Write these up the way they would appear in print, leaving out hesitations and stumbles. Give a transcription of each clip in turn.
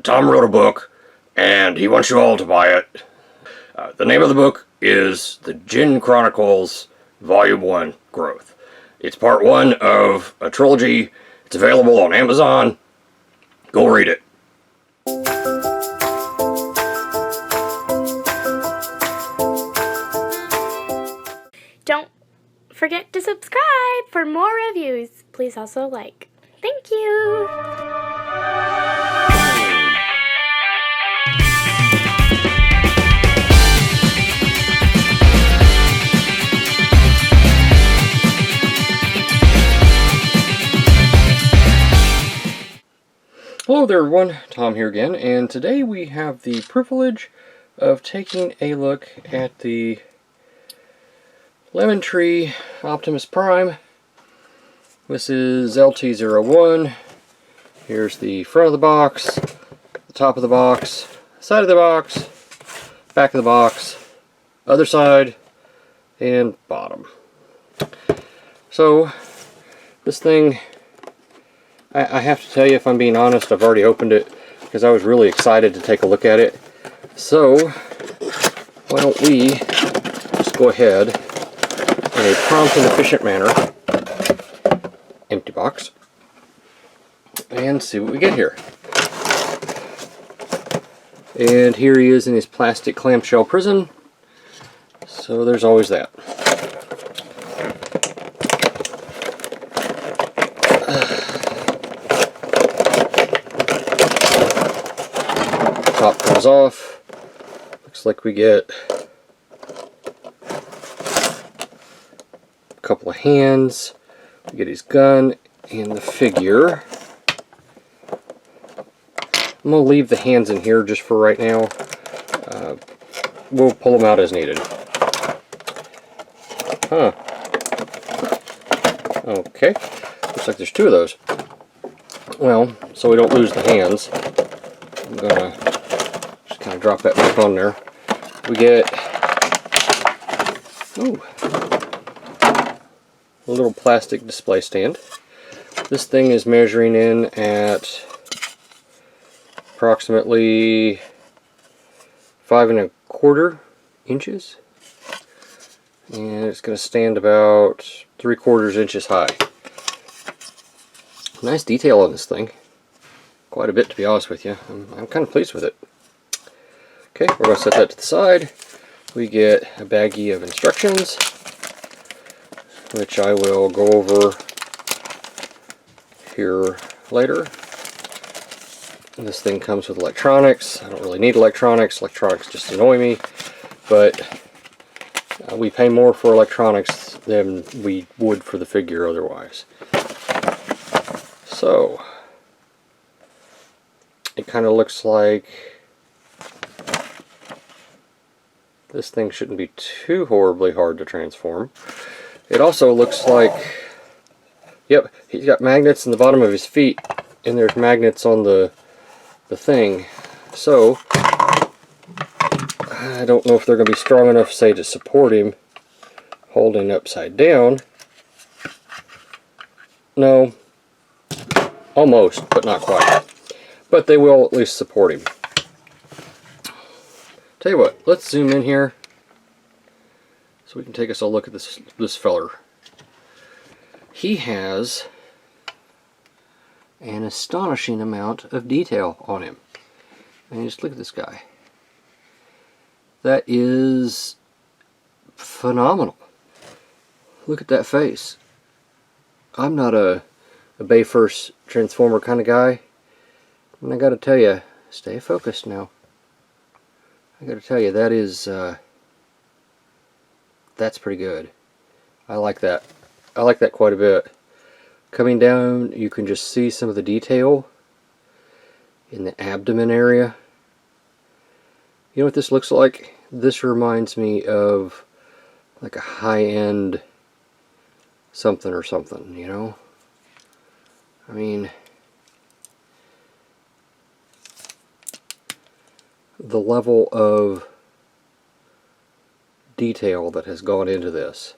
Tom wrote a book, and he wants you all to buy it. The name of the book is The Djinn Chronicles Volume 1 Growth. It's part 1 of a trilogy. It's available on Amazon. Go read it. Don't forget to subscribe for more reviews. Please also like. Thank you. Hello there everyone, Tom here again, and today we have the privilege of taking a look at the Lemon Tree Optimus Prime. This is LT01. Here's the front of the box, the top of the box, side of the box, back of the box, other side, and bottom. So, this thing, I have to tell you, if I'm being honest, I've already opened it because I was really excited to take a look at it. So, why don't we just go ahead in a prompt and efficient manner, empty box, and see what we get here. And here he is in his plastic clamshell prison. So there's always that. Top comes off. Looks like we get a couple of hands. We get his gun and the figure. I'm going to leave the hands in here just for right now. We'll pull them out as needed. Huh. Okay. Looks like there's two of those. Well, so we don't lose the hands, I'm going to just kind of drop that back on there. We get a little plastic display stand. This thing is measuring in at approximately 5 1/4 inches, and it's going to stand about 3/4 inches high. Nice detail on this thing, quite a bit to be honest with you. I'm kind of pleased with it. Okay, we're going to set that to the side. We get a baggie of instructions, which I will go over here later. And this thing comes with electronics. I don't really need electronics. Electronics just annoy me, but we pay more for electronics than we would for the figure otherwise. So, it kind of looks like this thing shouldn't be too horribly hard to transform. It also looks like, yep, he's got magnets in the bottom of his feet, and there's magnets on the thing. So, I don't know if they're going to be strong enough, say, to support him holding upside down. No, almost, but not quite. But they will at least support him. Tell you what, let's zoom in here so we can take us a look at this feller. He has an astonishing amount of detail on him. And just look at this guy. That is phenomenal. Look at that face. I'm not a Bay First Transformer kind of guy, and I gotta tell you, stay focused now. I gotta tell you, that is that's pretty good. I like that. I like that quite a bit. Coming down, you can just see some of the detail in the abdomen area. You know what this looks like? This reminds me of like a high-end something or something, you know? I mean, the level of detail that has gone into this.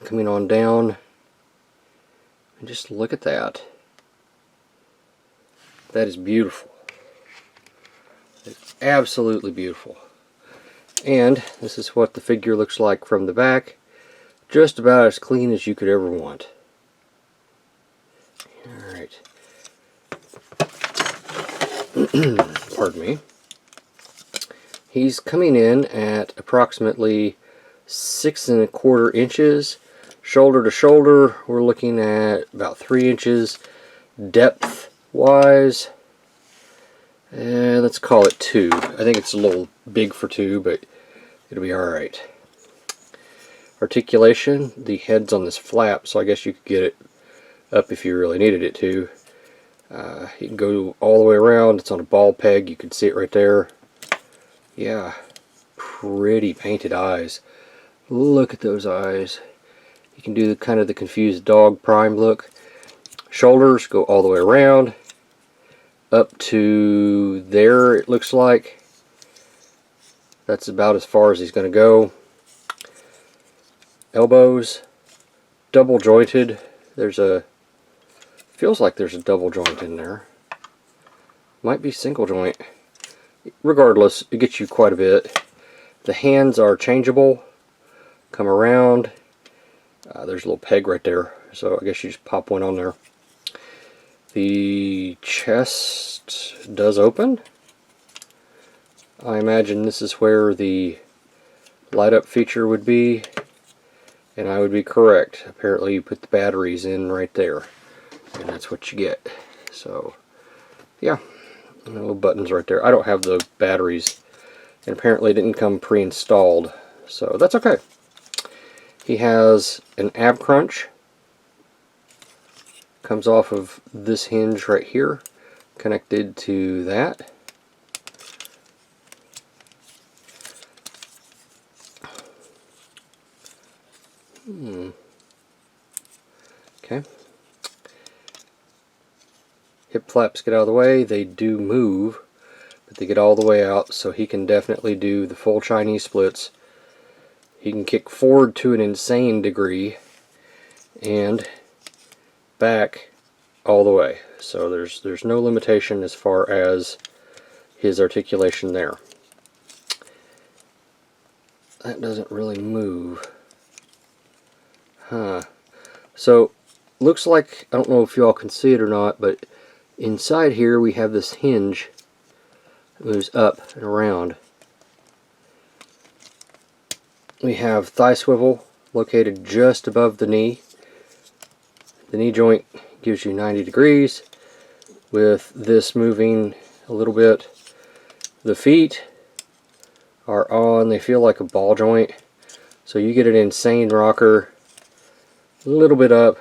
Coming on down, and just look at that. That is beautiful. It's absolutely beautiful. And this is what the figure looks like from the back. Just about as clean as you could ever want. Alright. Pardon me. He's coming in at approximately 6 1/4 inches. Shoulder to shoulder, we're looking at about 3 inches. Depth wise, let's call it 2. I think it's a little big for 2, but it'll be alright. Articulation, the head's on this flap, so I guess you could get it up if you really needed it to. You can go all the way around. It's on a ball peg. You can see it right there. Yeah, pretty painted eyes. Look at those eyes. You can do the kind of the confused dog Prime look. Shoulders go all the way around up to there, it looks like. That's about as far as he's going to go. Elbows, double jointed. Feels like there's a double joint in there. Might be single joint. Regardless, it gets you quite a bit. The hands are changeable. Come around. There's a little peg right there, so I guess you just pop one on there. The chest does open. I imagine this is where the light up feature would be, and I would be correct. Apparently you put the batteries in right there, and that's what you get. So yeah, little buttons right there. I don't have the batteries, and apparently it didn't come pre-installed, so that's okay. He has an ab crunch. Comes off of this hinge right here, connected to that. Okay. Hip flaps get out of the way. They do move, but they get all the way out, so he can definitely do the full Chinese splits. He can kick forward to an insane degree and back all the way. So there's no limitation as far as his articulation there. That doesn't really move. So looks like, I don't know if you all can see it or not, but inside here we have this hinge that moves up and around. We have thigh swivel located just above the knee. The knee joint gives you 90 degrees with this moving a little bit. The feet are on, they feel like a ball joint, so you get an insane rocker, a little bit up,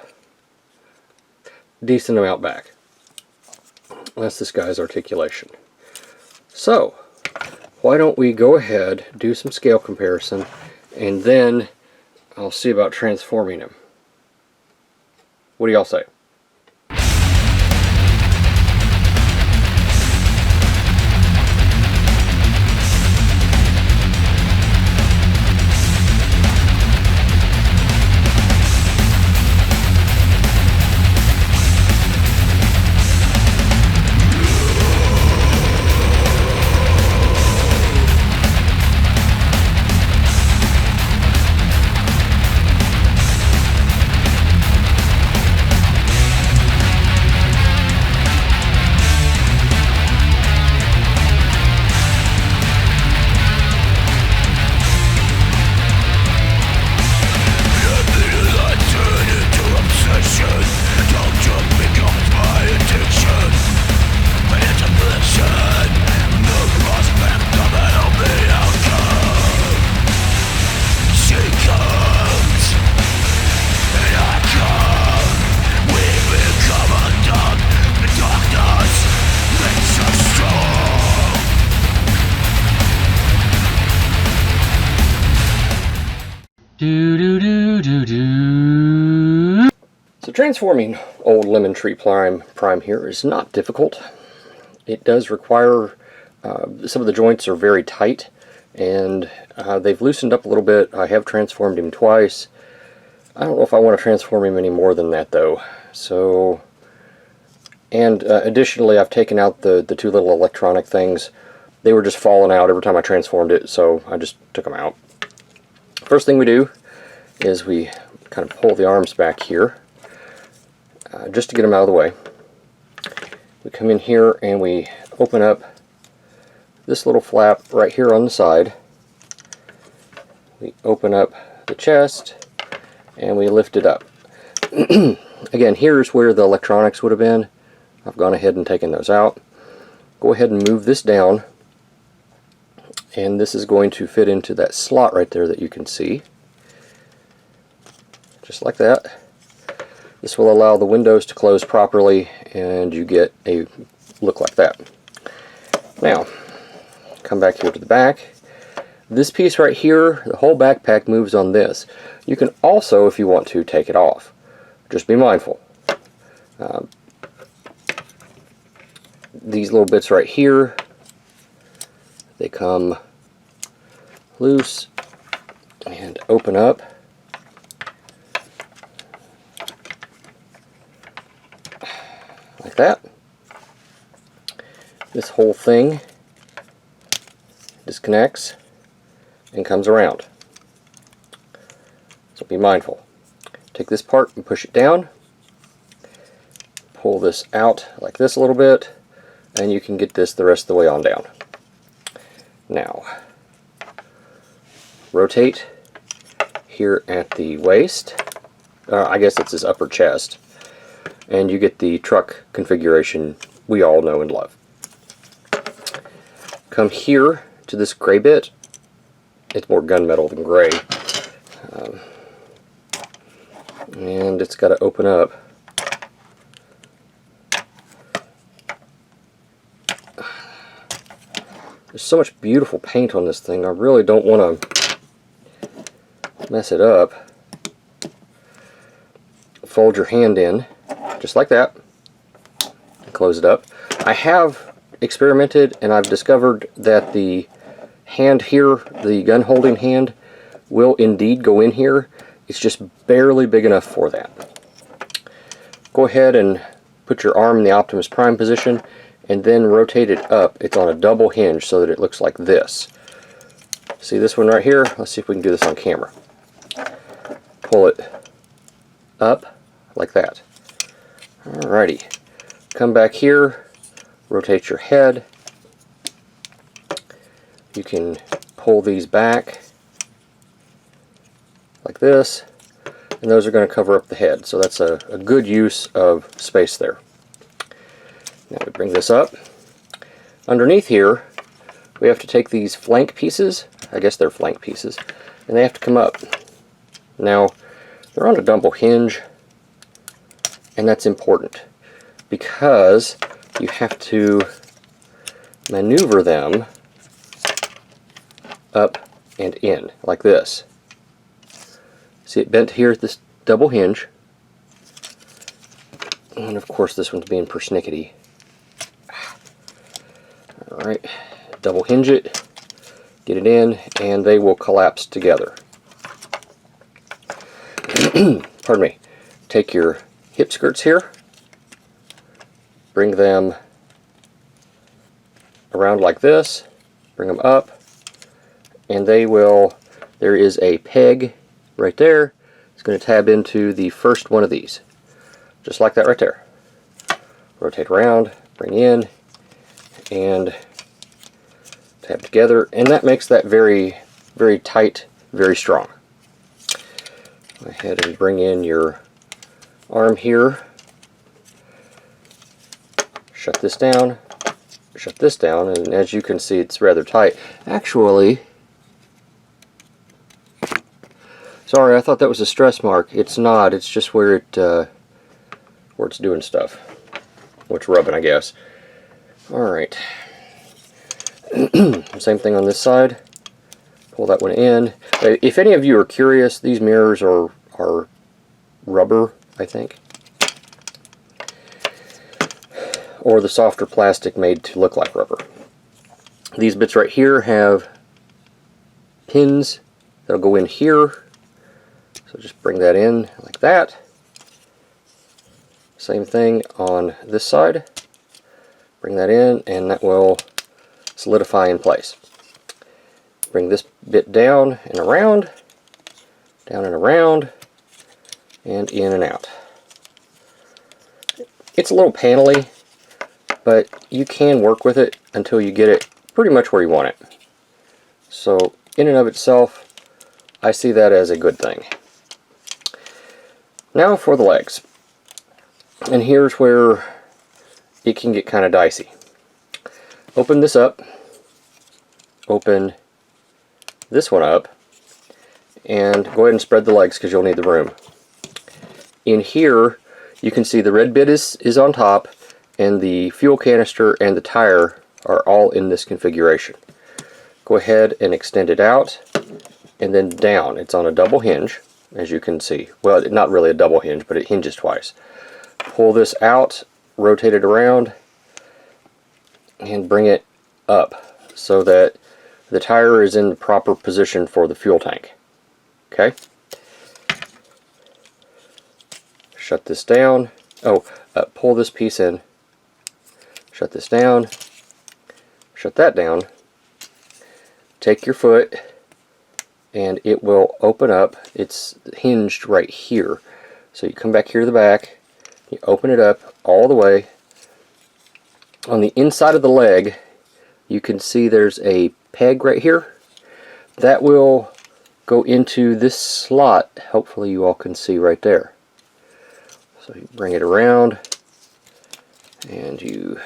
decent amount back. That's this guy's articulation. So why don't we go ahead, do some scale comparison, and then I'll see about transforming him. What do y'all say? So transforming old Lemon Tree Prime here is not difficult. It does require, some of the joints are very tight, and they've loosened up a little bit. I have transformed him twice. I don't know if I want to transform him any more than that though. So And additionally, I've taken out the two little electronic things. They were just falling out every time I transformed it, so I just took them out. First thing we do is we kind of pull the arms back here, just to get them out of the way. We come in here and we open up this little flap right here on the side. We open up the chest and we lift it up. Again, here's where the electronics would have been. I've gone ahead and taken those out. Go ahead and move this down, and this is going to fit into that slot right there that you can see. Just like that. This will allow the windows to close properly, and you get a look like that. Now, come back here to the back. This piece right here, the whole backpack moves on this. You can also, if you want to, take it off. Just be mindful. These little bits right here, they come loose and open up. Like that. This whole thing disconnects and comes around. So be mindful. Take this part and push it down. Pull this out like this a little bit, and you can get this the rest of the way on down. Now, rotate here at the waist. I guess it's his upper chest. And you get the truck configuration we all know and love. Come here to this gray bit. It's more gunmetal than gray. And it's got to open up. There's so much beautiful paint on this thing. I really don't want to mess it up. Fold your hand in, just like that. Close it up. I have experimented and I've discovered that the hand here, the gun holding hand, will indeed go in here. It's just barely big enough for that. Go ahead and put your arm in the Optimus Prime position and then rotate it up. It's on a double hinge so that it looks like this. See this one right here? Let's see if we can do this on camera. Pull it up like that. Alrighty. Come back here, rotate your head. You can pull these back like this, and those are going to cover up the head. So that's a good use of space there. Now we bring this up. Underneath here, we have to take these flank pieces, I guess they're flank pieces, and they have to come up. Now, they're on a double hinge, and that's important because you have to maneuver them up and in, like this. See it bent here at this double hinge, and of course this one's being persnickety. Alright, double hinge it, get it in, and they will collapse together. Pardon me. Take your hip skirts here, bring them around like this, bring them up, and they will, there is a peg right there. It's going to tab into the first one of these. Just like that right there. Rotate around, bring in, and tab together, and that makes that very, very tight, very strong. Go ahead and bring in your arm here. Shut this down, and as you can see, it's rather tight. Actually, sorry, I thought that was a stress mark. It's not. It's just where it's doing stuff. What's rubbing, I guess. Alright. Same thing on this side. Pull that one in. If any of you are curious, these mirrors are rubber, I think. Or the softer plastic made to look like rubber. These bits right here have pins that'll go in here. So just bring that in like that. Same thing on this side. Bring that in, and that will solidify in place. Bring this bit down and around, down and around, and in and out. It's a little panely, but you can work with it until you get it pretty much where you want it. So in and of itself, I see that as a good thing. Now for the legs. And here's where it can get kind of dicey. Open this up. Open this one up. And go ahead and spread the legs because you'll need the room. In here, you can see the red bit is on top, and the fuel canister and the tire are all in this configuration. Go ahead and extend it out, and then down. It's on a double hinge, as you can see. Well, not really a double hinge, but it hinges twice. Pull this out, rotate it around, and bring it up so that the tire is in the proper position for the fuel tank. Okay? Shut this down. Pull this piece in. Shut this down. Shut that down. Take your foot, and it will open up. It's hinged right here. So you come back here to the back, you open it up all the way. On the inside of the leg, you can see there's a peg right here. That will go into this slot. Hopefully you all can see right there. So you bring it around, and you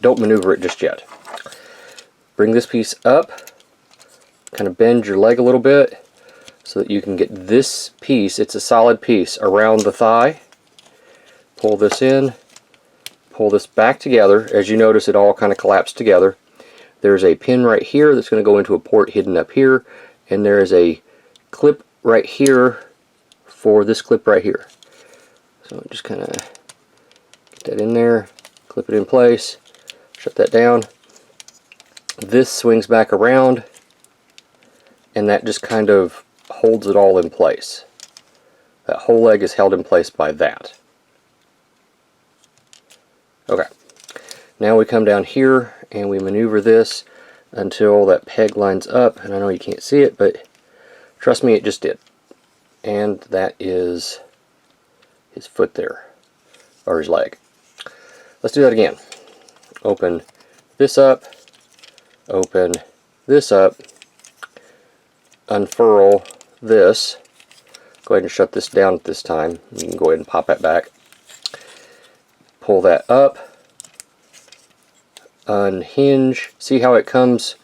don't maneuver it just yet. Bring this piece up, kind of bend your leg a little bit so that you can get this piece, it's a solid piece, around the thigh. Pull this in, pull this back together. As you notice, it all kind of collapsed together. There's a pin right here that's going to go into a port hidden up here, and there is a clip right here for this clip right here. So just kind of get that in there, clip it in place, shut that down. This swings back around, and that just kind of holds it all in place. That whole leg is held in place by that. Okay, now we come down here and we maneuver this until that peg lines up, and I know you can't see it, but trust me, it just did. And that is his foot there, or his leg. Let's do that again. Open this up, open this up, unfurl this. Go ahead and shut this down at this time. You can go ahead and pop that back. Pull that up, unhinge. See how it comes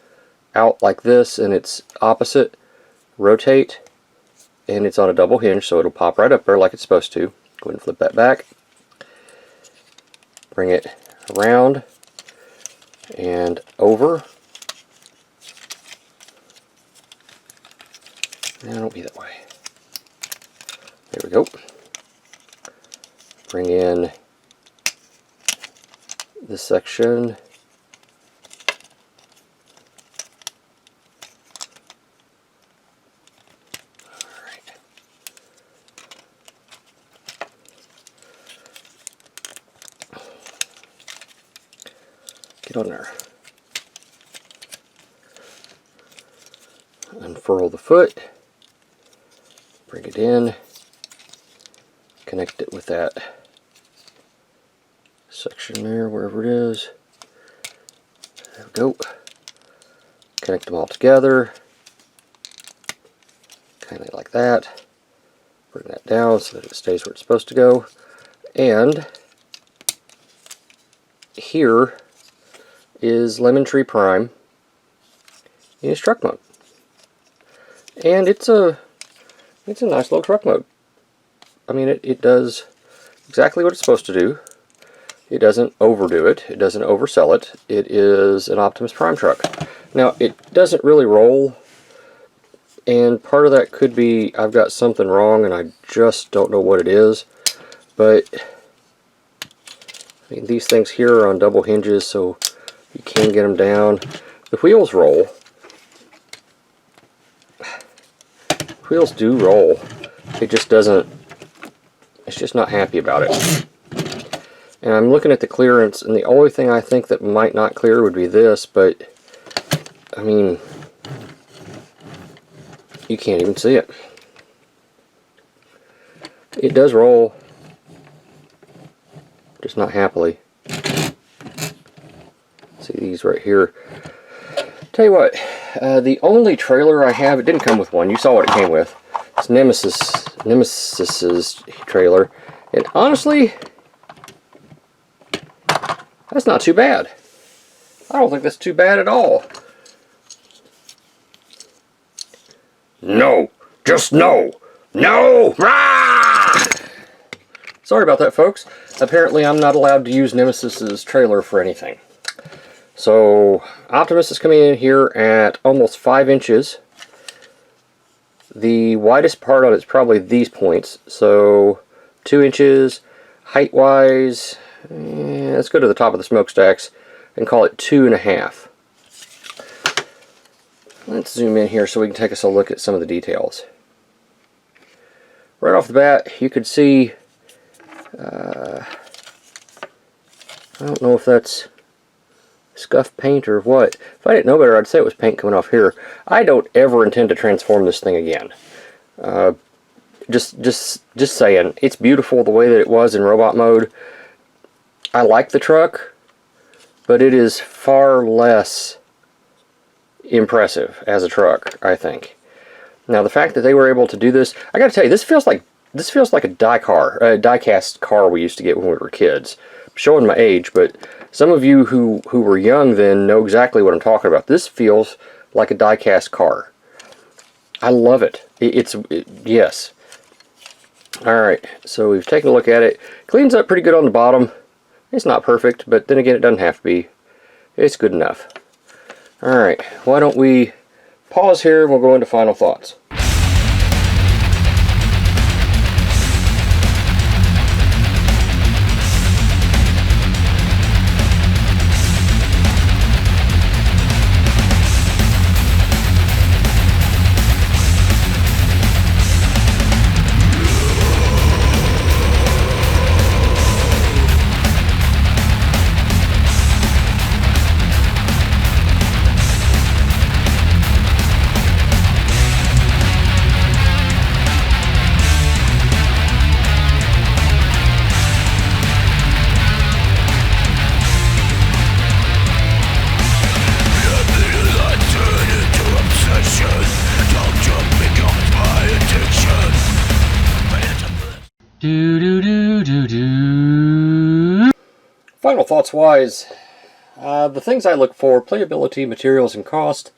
out like this and it's opposite? Rotate, and it's on a double hinge, so it'll pop right up there like it's supposed to. Go ahead and flip that back. Bring it around and over. No, don't be that way. There we go. Bring in this section. Alright. Get on there. Unfurl the foot. Bring it in. Connect it with that section there, wherever it is. There we go. Connect them all together. Kind of like that. Bring that down so that it stays where it's supposed to go. And here is Lemon Tree Prime in his truck mode. And it's a nice little truck mode. I mean, it does exactly what it's supposed to do. It doesn't overdo it. It doesn't oversell it. It is an Optimus Prime truck. Now, it doesn't really roll, and part of that could be I've got something wrong and I just don't know what it is. But I mean, these things here are on double hinges, so you can get them down. The wheels roll. Wheels do roll. It just doesn't, it's just not happy about it. And I'm looking at the clearance, and the only thing I think that might not clear would be this, but I mean, you can't even see it. It does roll, just not happily. See these right here. Tell you what, the only trailer I have, it didn't come with one. You saw what it came with. It's Nemesis's trailer, and honestly, that's not too bad. I don't think that's too bad at all. No, just no, no! Rah! Sorry about that, folks. Apparently, I'm not allowed to use Nemesis's trailer for anything. So, Optimus is coming in here at almost 5 inches. The widest part on it is probably these points. So, 2 inches. Height-wise, let's go to the top of the smokestacks and call it 2.5. Let's zoom in here so we can take us a look at some of the details. Right off the bat, you could see, I don't know if that's scuffed paint or what. If I didn't know better, I'd say it was paint coming off here. I don't ever intend to transform this thing again. Just saying, it's beautiful the way that it was in robot mode. I like the truck, but it is far less impressive as a truck, I think. Now, the fact that they were able to do this, I got to tell you, this feels like a die-cast car we used to get when we were kids. I'm showing my age, but some of you who were young then know exactly what I'm talking about. This feels like a die-cast car. I love it. Yes. Alright, so we've taken a look at it. Cleans up pretty good on the bottom. It's not perfect, but then again, it doesn't have to be. It's good enough. Alright, why don't we pause here and we'll go into final thoughts. Final thoughts wise, the things I look for: playability, materials, and cost.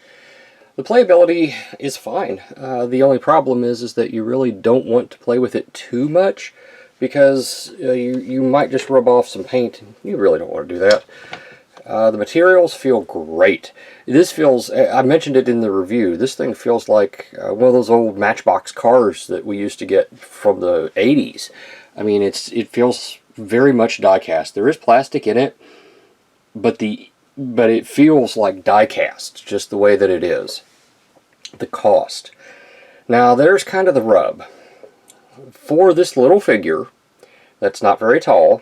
The playability is fine. The only problem is that you really don't want to play with it too much, because you might just rub off some paint. You really don't want to do that. The materials feel great. This feels, I mentioned it in the review, this thing feels like one of those old Matchbox cars that we used to get from the 80s. I mean, it feels very much die-cast. There is plastic in it, but it feels like die-cast, just the way that it is. The cost. Now, there's kind of the rub. For this little figure, that's not very tall,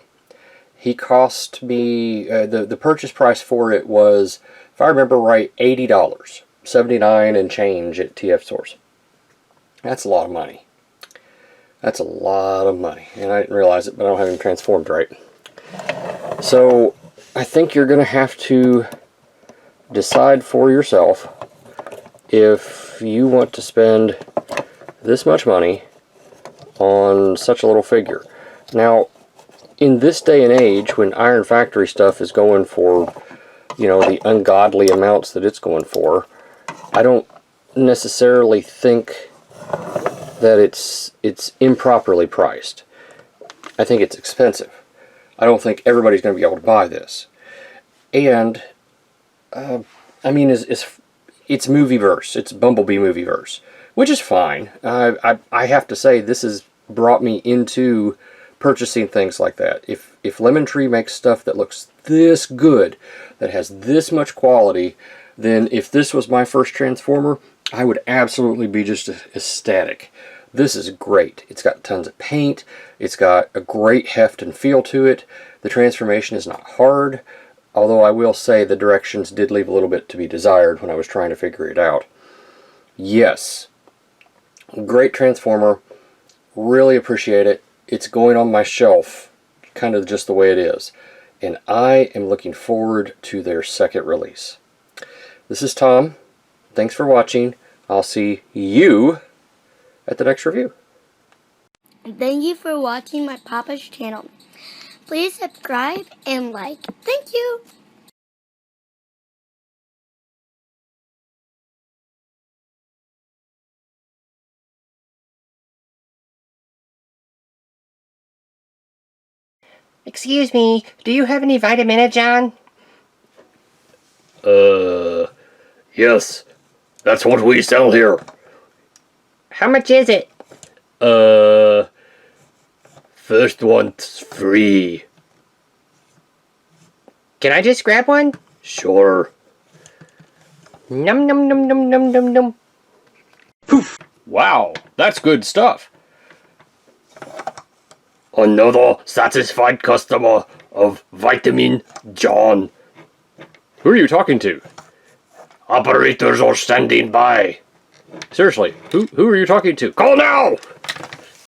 he cost me, the purchase price for it was, if I remember right, $80. $79 and change at TF Source. That's a lot of money. That's a lot of money. And I didn't realize it, but I don't have him transformed right. So, I think you're going to have to decide for yourself if you want to spend this much money on such a little figure. Now, in this day and age, when Iron Factory stuff is going for, you know, the ungodly amounts that it's going for, I don't necessarily think that it's improperly priced. I think it's expensive. I don't think everybody's going to be able to buy this. And, I mean, it's movieverse. It's Bumblebee movieverse, which is fine. I have to say, this has brought me into purchasing things like that. If Lemon Tree makes stuff that looks this good, that has this much quality, then if this was my first Transformer, I would absolutely be just ecstatic. This is great. It's got tons of paint. It's got a great heft and feel to it. The transformation is not hard, although I will say the directions did leave a little bit to be desired when I was trying to figure it out. Yes, great transformer. Really appreciate it. It's going on my shelf, kind of just the way it is. And I am looking forward to their second release. This is Tom. Thanks for watching. I'll see you at the next review. Thank you for watching my Papa's channel. Please subscribe and like. Thank you. Excuse me, do you have any vitamin, John? Yes. That's what we sell here. How much is it? First one's free. Can I just grab one? Sure. Num num num num num num num. Poof! Wow, that's good stuff. Another satisfied customer of Vitamin John. Who are you talking to? Operators are standing by. Seriously, who are you talking to? Call now!